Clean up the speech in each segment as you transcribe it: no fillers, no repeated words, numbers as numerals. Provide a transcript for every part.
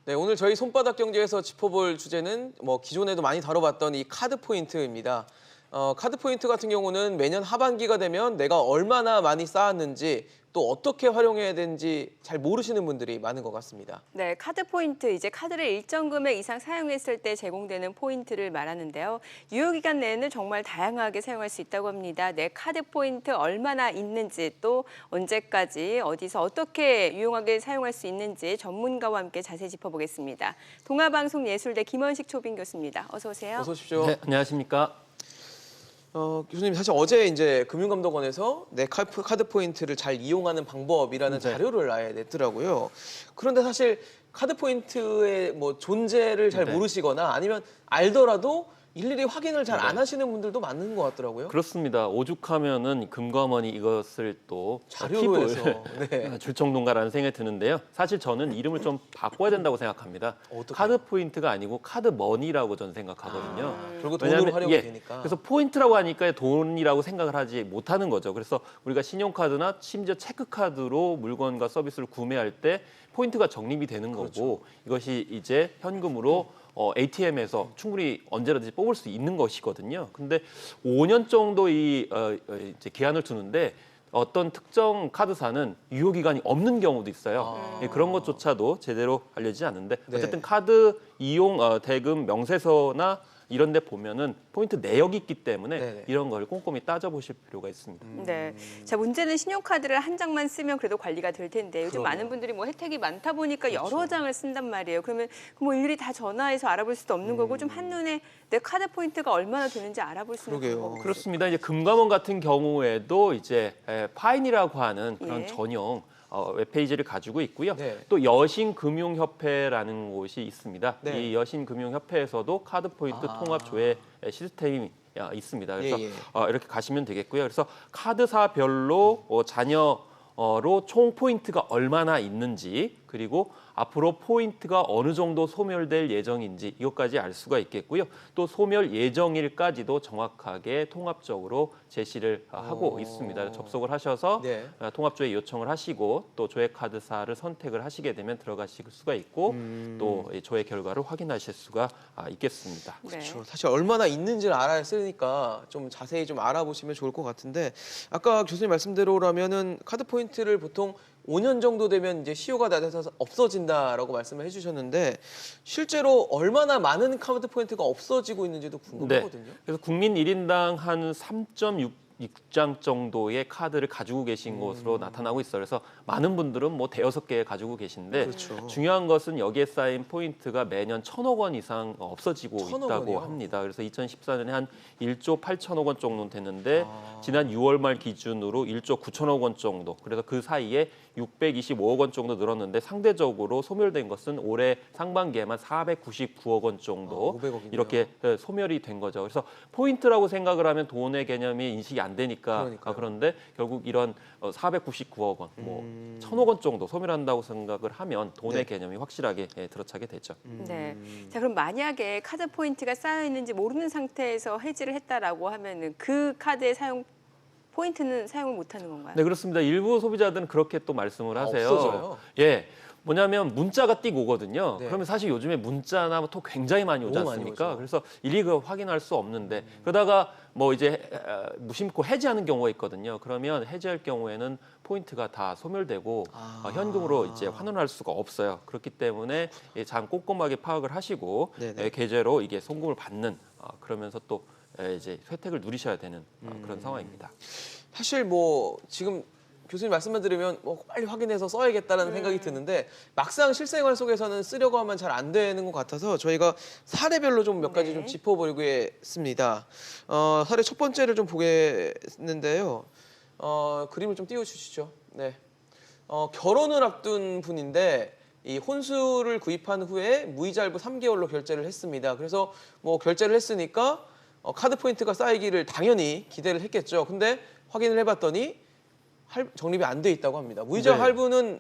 네, 오늘 저희 손바닥 경제에서 짚어볼 주제는 기존에도 많이 다뤄봤던 이 카드 포인트입니다. 카드 포인트 같은 경우는 매년 하반기가 되면 내가 얼마나 많이 쌓았는지 또 어떻게 활용해야 되는지 잘 모르시는 분들이 많은 것 같습니다. 네, 카드 포인트, 이제 카드를 일정 금액 이상 사용했을 때 제공되는 포인트를 말하는데요. 유효기간 내에는 정말 다양하게 사용할 수 있다고 합니다. 내 카드 포인트 얼마나 있는지, 또 언제까지, 어디서 어떻게 유용하게 사용할 수 있는지 전문가와 함께 자세히 짚어보겠습니다. 동아방송예술대 김원식 초빙 교수입니다. 어서 오세요. 어서 오십시오. 네, 안녕하십니까. 교수님, 사실 어제 이제 금융감독원에서 내 카드 포인트를 잘 이용하는 방법이라는 네. 자료를 아예 냈더라고요. 그런데 사실 카드 포인트의 존재를 잘 네. 모르시거나 아니면 알더라도 일일이 확인을 잘 안 하시는 분들도 많은 것 같더라고요. 그렇습니다. 오죽하면은 금감원이 이것을 또 자료로 팁을 해서. 네. 줄 정도인가라는 생각이 드는데요. 사실 저는 이름을 좀 바꿔야 된다고 생각합니다. 어떡해요? 카드 포인트가 아니고 카드 머니라고 저는 생각하거든요. 그리고 돈으로 활용이 예, 되니까. 그래서 포인트라고 하니까 돈이라고 생각을 하지 못하는 거죠. 그래서 우리가 신용카드나 심지어 체크카드로 물건과 서비스를 구매할 때 포인트가 적립이 되는 거고 그렇죠. 이것이 이제 현금으로 ATM에서 충분히 언제라든지 뽑을 수 있는 것이거든요. 근데 5년 정도 이제 기한을 두는데 어떤 특정 카드사는 유효 기간이 없는 경우도 있어요. 예, 그런 것조차도 제대로 알려지지 않는데 네. 어쨌든 카드 이용 대금 명세서나 이런 데 보면은 포인트 내역이 있기 때문에 네네. 이런 걸 꼼꼼히 따져보실 필요가 있습니다. 네. 자, 문제는 신용카드를 한 장만 쓰면 그래도 관리가 될 텐데 요즘 그럼요. 많은 분들이 혜택이 많다 보니까 그렇죠. 여러 장을 쓴단 말이에요. 그러면 일일이 다 전화해서 알아볼 수도 없는 거고 좀 한눈에 내 카드 포인트가 얼마나 되는지 알아볼 수 있는 그러게요. 방법이 그렇습니다. 이제 금감원 같은 경우에도 이제 파인이라고 하는 그런 예. 전용 웹페이지를 가지고 있고요. 네. 또 여신금융협회라는 곳이 있습니다. 네. 이 여신금융협회에서도 카드 포인트 통합 조회 시스템이 있습니다. 그래서 예, 예. 이렇게 가시면 되겠고요. 그래서 카드사별로 잔여로 총 포인트가 얼마나 있는지 그리고 앞으로 포인트가 어느 정도 소멸될 예정인지 이것까지 알 수가 있겠고요. 또 소멸 예정일까지도 정확하게 통합적으로 제시를 하고 있습니다. 접속을 하셔서 네. 통합조회 요청을 하시고 또 조회 카드사를 선택을 하시게 되면 들어가실 수가 있고 또 이 조회 결과를 확인하실 수가 있겠습니다. 네. 그렇죠. 사실 얼마나 있는지를 알아야 쓰니까 좀 자세히 좀 알아보시면 좋을 것 같은데 아까 교수님 말씀대로라면은 카드 포인트를 보통 5년 정도 되면 이제 시효가 다 돼서 없어진다라고 말씀을 해주셨는데 실제로 얼마나 많은 카드 포인트가 없어지고 있는지도 궁금하거든요. 그래서 국민 1인당 한 3.6장 정도의 카드를 가지고 계신 것으로 나타나고 있어요. 그래서 많은 분들은 대여섯 개 가지고 계신데 그렇죠. 중요한 것은 여기에 쌓인 포인트가 매년 1,000억 원 이상 없어지고 1,000억 있다고 원이요? 합니다. 그래서 2014년에 한 1조 8천억 원 정도 됐는데 지난 6월 말 기준으로 1조 9천억 원 정도. 그래서 그 사이에 625억 원 정도 늘었는데 상대적으로 소멸된 것은 올해 상반기에만 499억 원 정도 500억 이네요. 이렇게 소멸이 된 거죠. 그래서 포인트라고 생각을 하면 돈의 개념이 인식이 안 되니까 그러니까요. 그런데 결국 이런 499억 원, 1,000억 원 정도 소멸한다고 생각을 하면 돈의 네. 개념이 확실하게 들어차게 되죠. 네. 자, 그럼 만약에 카드 포인트가 쌓여 있는지 모르는 상태에서 해지를 했다라고 하면은 그 카드의 포인트는 사용을 못 하는 건가요? 네, 그렇습니다. 일부 소비자들은 그렇게 또 말씀을 하세요. 없어져요? 예. 뭐냐면 문자가 띄고 오거든요. 네. 그러면 사실 요즘에 문자나 톡 굉장히 많이 오지 너무 많이 않습니까? 오죠. 그래서 일일이 그걸 확인할 수 없는데 그러다가 이제 무심코 해지하는 경우가 있거든요. 그러면 해지할 경우에는 포인트가 다 소멸되고 현금으로 이제 환원할 수가 없어요. 그렇기 때문에 참 꼼꼼하게 파악을 하시고 네네. 계좌로 이게 송금을 받는 그러면서 또 이제 혜택을 누리셔야 되는 그런 상황입니다. 사실 지금 교수님 말씀만 들으면 빨리 확인해서 써야겠다는 생각이 드는데 막상 실생활 속에서는 쓰려고 하면 잘 안 되는 것 같아서 저희가 사례별로 좀 몇 가지 네. 좀 짚어보겠습니다. 사례 첫 번째를 좀 보겠는데요. 그림을 좀 띄워주시죠. 네. 결혼을 앞둔 분인데 이 혼수를 구입한 후에 무이자 할부 3개월로 결제를 했습니다. 그래서 결제를 했으니까 카드 포인트가 쌓이기를 당연히 기대를 했겠죠. 근데 확인을 해봤더니 적립이 안 돼 있다고 합니다. 무이자 네. 할부는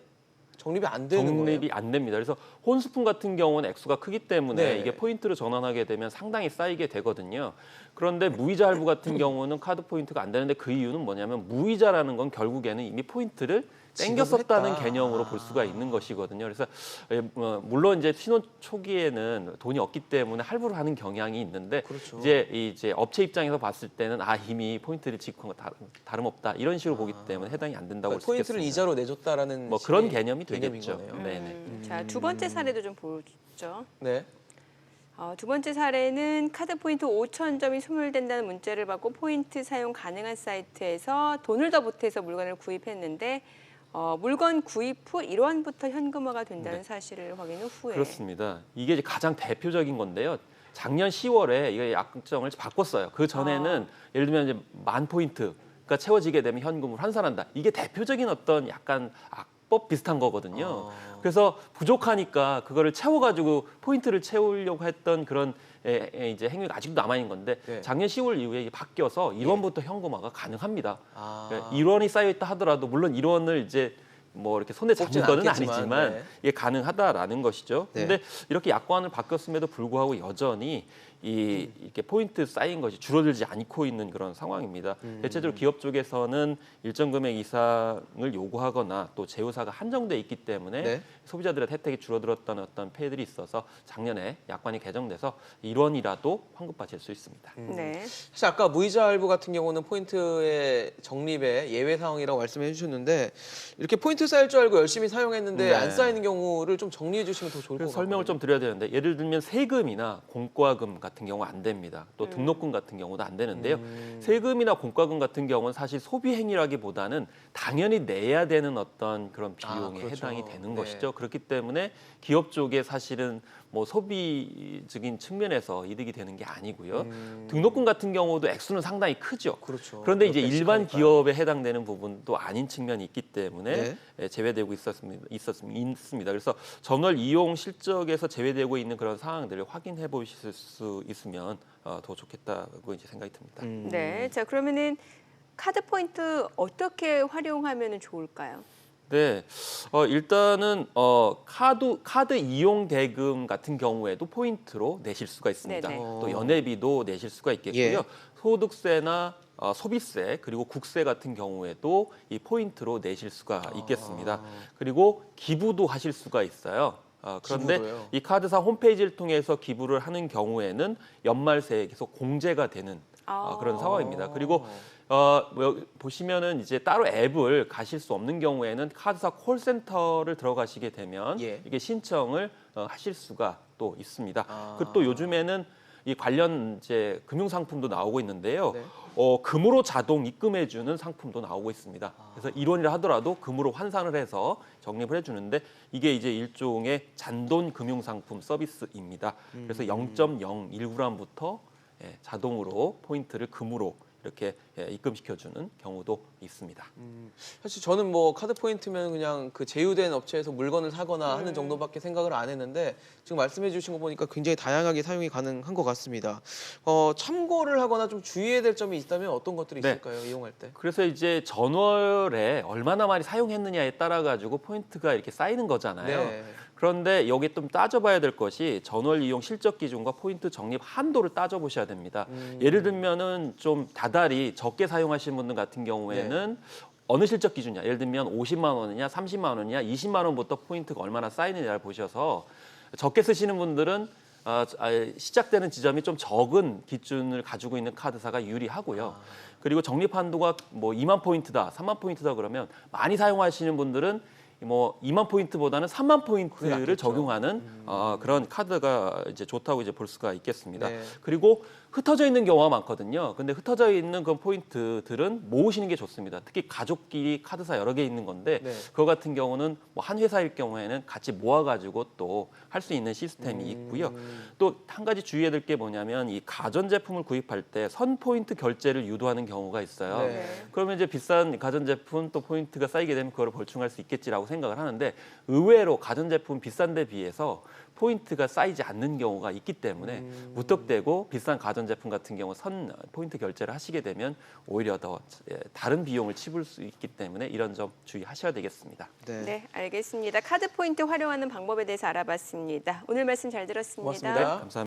적립이 안 되는 적립이 거예요? 안 됩니다. 그래서 혼수품 같은 경우는 액수가 크기 때문에 네. 이게 포인트로 전환하게 되면 상당히 쌓이게 되거든요. 그런데 무이자 할부 같은 경우는 카드 포인트가 안 되는데 그 이유는 뭐냐면 무이자라는 건 결국에는 이미 포인트를 땡겨 지급을 썼다는 했다. 개념으로 볼 수가 있는 것이거든요. 그래서 물론 이제 신혼 초기에는 돈이 없기 때문에 할부를 하는 경향이 있는데 그렇죠. 이제 업체 입장에서 봤을 때는 이미 포인트를 지급한 거 다름없다 이런 식으로 보기 때문에 해당이 안 된다고 볼 수 포인트를 있겠습니다. 이자로 내줬다라는 뭐 그런 식의 개념이 개념인 되겠죠. 거네요. 네네. 자, 두 번째 사례도 좀 보죠. 네. 두 번째 사례는 카드 포인트 5,000점이 소멸된다는 문자를 받고 포인트 사용 가능한 사이트에서 돈을 더 보태서 물건을 구입했는데 물건 구입 후 1원부터 현금화가 된다는 네. 사실을 확인 후에 그렇습니다. 이게 이제 가장 대표적인 건데요. 작년 10월에 이게 약정을 바꿨어요. 그 전에는 예를 들면 이제 10,000포인트가 채워지게 되면 현금을 환산한다. 이게 대표적인 어떤 약간 악법 비슷한 거거든요. 그래서 부족하니까 그거를 채워가지고 포인트를 채우려고 했던 그런 이제 행위가 아직도 남아 있는 건데 네. 작년 10월 이후에 이게 바뀌어서 1원부터 현금화가 가능합니다. 아. 1원이 쌓여 있다 하더라도 물론 1원을 이제 뭐 이렇게 손에 잡는 뽑지는 거는 않겠지만, 아니지만 네. 이게 가능하다라는 것이죠. 네. 근데 이렇게 약관을 바뀌었음에도 불구하고 여전히 이렇게 포인트 쌓인 것이 줄어들지 않고 있는 그런 상황입니다. 대체적으로 기업 쪽에서는 일정 금액 이상을 요구하거나 또 제휴사가 한정돼 있기 때문에 네. 소비자들의 혜택이 줄어들었다는 어떤 폐해들이 있어서 작년에 약관이 개정돼서 1원이라도 환급받을 수 있습니다. 네. 사실 아까 무이자 할부 같은 경우는 포인트의 적립의 예외 상황이라고 말씀해 주셨는데 이렇게 포인트 쌓일 줄 알고 열심히 사용했는데 네. 안 쌓이는 경우를 좀 정리해 주시면 더 좋을 것 그래서 같아요. 설명을 좀 드려야 되는데 예를 들면 세금이나 공과금 같은 경우 안 됩니다. 또 등록금 같은 경우도 안 되는데요. 세금이나 공과금 같은 경우는 사실 소비 행위라기보다는 당연히 내야 되는 어떤 그런 비용에 그렇죠. 해당이 되는 네. 것이죠. 그렇기 때문에 기업 쪽에 사실은 뭐 소비적인 측면에서 이득이 되는 게 아니고요. 등록금 같은 경우도 액수는 상당히 크죠. 그렇죠. 그런데 이제 그렇게 일반 시작하니까요. 기업에 해당되는 부분도 아닌 측면이 있기 때문에 네. 제외되고 있습니다. 그래서 전월 이용 실적에서 제외되고 있는 그런 상황들을 확인해 보실 수 있으면 더 좋겠다고 이제 생각이 듭니다. 네. 자, 그러면은 카드 포인트 어떻게 활용하면 좋을까요? 네, 일단은 카드 이용 대금 같은 경우에도 포인트로 내실 수가 있습니다. 네네. 또 연회비도 내실 수가 있겠고요. 예. 소득세나 소비세 그리고 국세 같은 경우에도 이 포인트로 내실 수가 있겠습니다. 그리고 기부도 하실 수가 있어요. 그런데 기부도요? 이 카드사 홈페이지를 통해서 기부를 하는 경우에는 연말새에 계속 공제가 되는 그런 상황입니다. 그리고 보시면은 이제 따로 앱을 가실 수 없는 경우에는 카드사 콜센터를 들어가시게 되면 예. 이게 신청을 하실 수가 또 있습니다. 아. 그리고 또 요즘에는 이 관련 이제 금융 상품도 나오고 있는데요. 네. 금으로 자동 입금해주는 상품도 나오고 있습니다. 그래서 1원이라 하더라도 금으로 환산을 해서 적립을 해주는데 이게 이제 일종의 잔돈 금융 상품 서비스입니다. 그래서 0.019g부터 자동으로 포인트를 금으로 이렇게 입금시켜주는 경우도 있습니다. 사실 저는 뭐 카드 포인트면 그냥 그 제휴된 업체에서 물건을 사거나 하는 정도밖에 생각을 안 했는데 지금 말씀해 주신 거 보니까 굉장히 다양하게 사용이 가능한 것 같습니다. 참고를 하거나 좀 주의해야 될 점이 있다면 어떤 것들이 네. 있을까요? 이용할 때? 그래서 이제 전월에 얼마나 많이 사용했느냐에 따라 가지고 포인트가 이렇게 쌓이는 거잖아요. 네. 그런데 여기 좀 따져봐야 될 것이 전월 이용 실적 기준과 포인트 적립 한도를 따져보셔야 됩니다. 예를 들면은 좀 다달이 적게 사용하시는 분들 같은 경우에는 어느 실적 기준이냐? 예를 들면 50만 원이냐, 30만 원이냐, 20만 원부터 포인트가 얼마나 쌓이느냐를 보셔서 적게 쓰시는 분들은 시작되는 지점이 좀 적은 기준을 가지고 있는 카드사가 유리하고요. 그리고 적립 한도가 뭐 2만 포인트다, 3만 포인트다 그러면 많이 사용하시는 분들은 뭐 2만 포인트보다는 3만 포인트를 낫겠죠. 적용하는 그런 카드가 이제 좋다고 이제 볼 수가 있겠습니다. 네. 그리고 흩어져 있는 경우가 많거든요. 근데 흩어져 있는 그 포인트들은 모으시는 게 좋습니다. 특히 가족끼리 카드사 여러 개 있는 건데 네. 그거 같은 경우는 뭐 한 회사일 경우에는 같이 모아가지고 또 할 수 있는 시스템이 있고요. 또 한 가지 주의해야 될 게 뭐냐면 이 가전제품을 구입할 때 선 포인트 결제를 유도하는 경우가 있어요. 네. 그러면 이제 비싼 가전제품 또 포인트가 쌓이게 되면 그거를 벌충할 수 있겠지라고 생각을 하는데 의외로 가전제품 비싼 데 비해서 포인트가 쌓이지 않는 경우가 있기 때문에 무턱대고 비싼 가전제품 같은 경우 선 포인트 결제를 하시게 되면 오히려 더 다른 비용을 치불 수 있기 때문에 이런 점 주의하셔야 되겠습니다. 네, 알겠습니다. 카드 포인트 활용하는 방법에 대해서 알아봤습니다. 오늘 말씀 잘 들었습니다. 고맙습니다. 감사합니다.